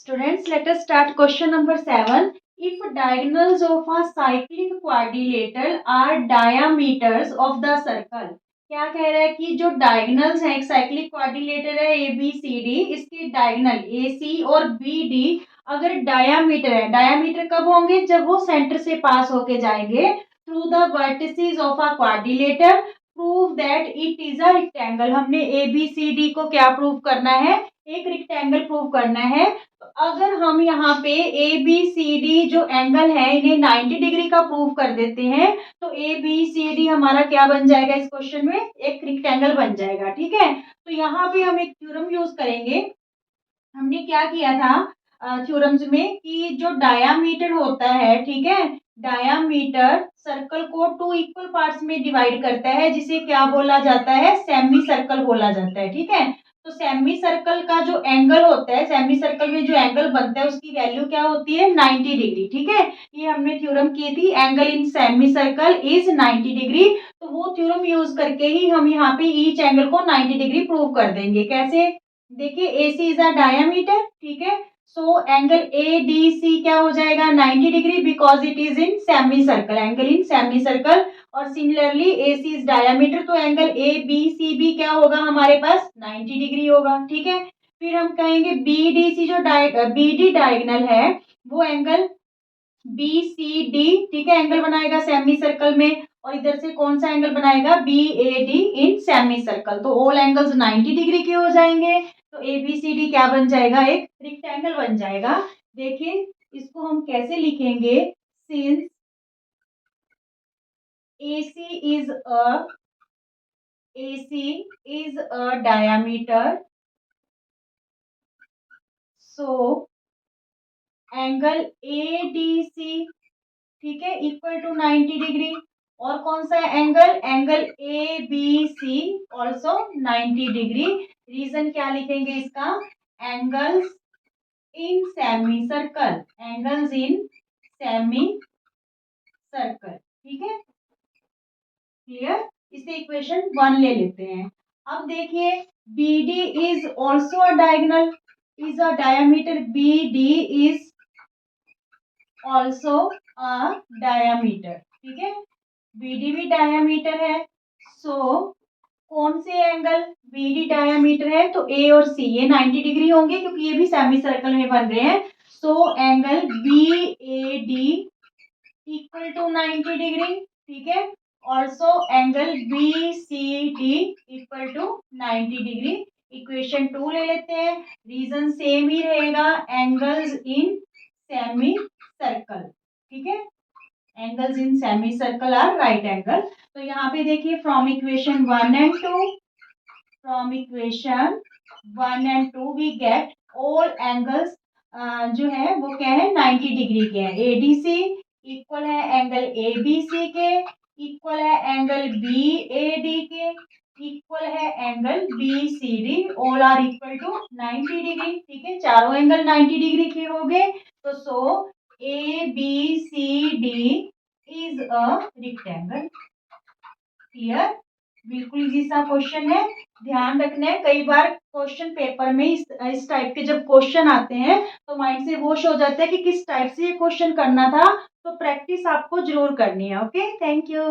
Students, let us start question number 7. If diagonals of a cyclic quadrilateral are diameters of the circle, क्या कह रहा है कि जो डायगनल्स हैं, एक साइक्लिक क्वाड्रिलेटर है ए बी सी डी, इसके डायगनल ए सी और बी डी अगर डायामीटर है, डायामीटर कब होंगे, जब वो सेंटर से पास होके जाएंगे through the vertices of a quadrilateral, prove that it is a rectangle. हमने ए बी सी डी को क्या प्रूव करना है, एक रेक्टेंगल प्रूव करना है। तो अगर हम यहाँ पे ए बी सी डी जो एंगल है इन्हें 90 डिग्री का प्रूव कर देते हैं तो ए बी सी डी हमारा क्या बन जाएगा, इस क्वेश्चन में एक रेक्टेंगल बन जाएगा। ठीक है, तो यहाँ पे हम एक थ्योरम यूज करेंगे। हमने क्या किया था थ्योरम्स में कि जो डायामीटर होता है, ठीक है, डायामीटर सर्कल को टू इक्वल पार्ट्स में डिवाइड करता है, जिसे क्या बोला जाता है, सेमी सर्कल बोला जाता है। ठीक है, तो सेमी सर्कल का जो एंगल होता है, सेमी सर्कल में जो एंगल बनता है उसकी वैल्यू क्या होती है, 90 डिग्री। ठीक है, ये हमने थ्योरम की थी, angle in semi circle is 90 degree. तो वो थ्योरम यूज करके ही हम यहाँ पे ईच एंगल को 90 डिग्री प्रूव कर देंगे। कैसे, देखिए ए सी इज अ डायामीटर, ठीक है, so angle A D C क्या हो जाएगा, 90 degree, because it is in semi circle, angle in semi circle. और similarly A C is diameter, तो एंगल ए बी सी भी क्या होगा हमारे पास, 90 डिग्री होगा। ठीक है, फिर हम कहेंगे बी डी सी जो बी डी डायगनल है वो एंगल बी सी डी, ठीक है, एंगल बनाएगा सेमी सर्कल में, और इधर से कौन सा एंगल बनाएगा, B A D in semi circle. तो ऑल एंगल्स 90 डिग्री के हो जाएंगे, तो ए बी सी डी क्या बन जाएगा, एक रेक्टेंगल बन जाएगा। देखिए इसको हम कैसे लिखेंगे, since AC is a diameter, so angle ADC, ठीक है, इक्वल टू 90 डिग्री। और कौन सा angle, angle ABC also 90 degree. Reason क्या लिखेंगे इसका, angles in semi circle, angles in semi circle. ठीक है, क्लियर, इसे इक्वेशन 1 ले लेते हैं। अब देखिए BD is also a diagonal, is a diameter, BD is also a diameter. ठीक है, BD भी डायमीटर है। सो कौन से एंगल, BD डायमीटर है तो A और C ये 90 डिग्री होंगे क्योंकि ये भी सेमी सर्कल में बन रहे हैं। So angle BAD equal to 90 degree. ठीक है, also angle BCD equal to 90 degree. Equation 2 ले लेते हैं, रीजन सेम ही रहेगा, एंगल्स इन सेमी सर्कल। ठीक है, angles in semi circle are right angle. तो यहाँ पे देखिए from equation 1 and 2, from equation 1 and 2 we get all angles जो है वो क्या है, 90 डिग्री के हैं। ADC इक्वल है एंगल ABC के, इक्वल है एंगल BAD के, इक्वल है angle BCD, all are equal to 90 degree. ठीक है, चारों एंगल 90 डिग्री के हो गए, तो सो ABCD is a rectangle. Clear, बिल्कुल इजी सा क्वेश्चन है। ध्यान रखना है, कई बार क्वेश्चन पेपर में इस टाइप के जब क्वेश्चन आते हैं तो माइंड से वॉश हो जाता है कि किस टाइप से ये क्वेश्चन करना था, तो प्रैक्टिस आपको जरूर करनी है। Okay, thank you.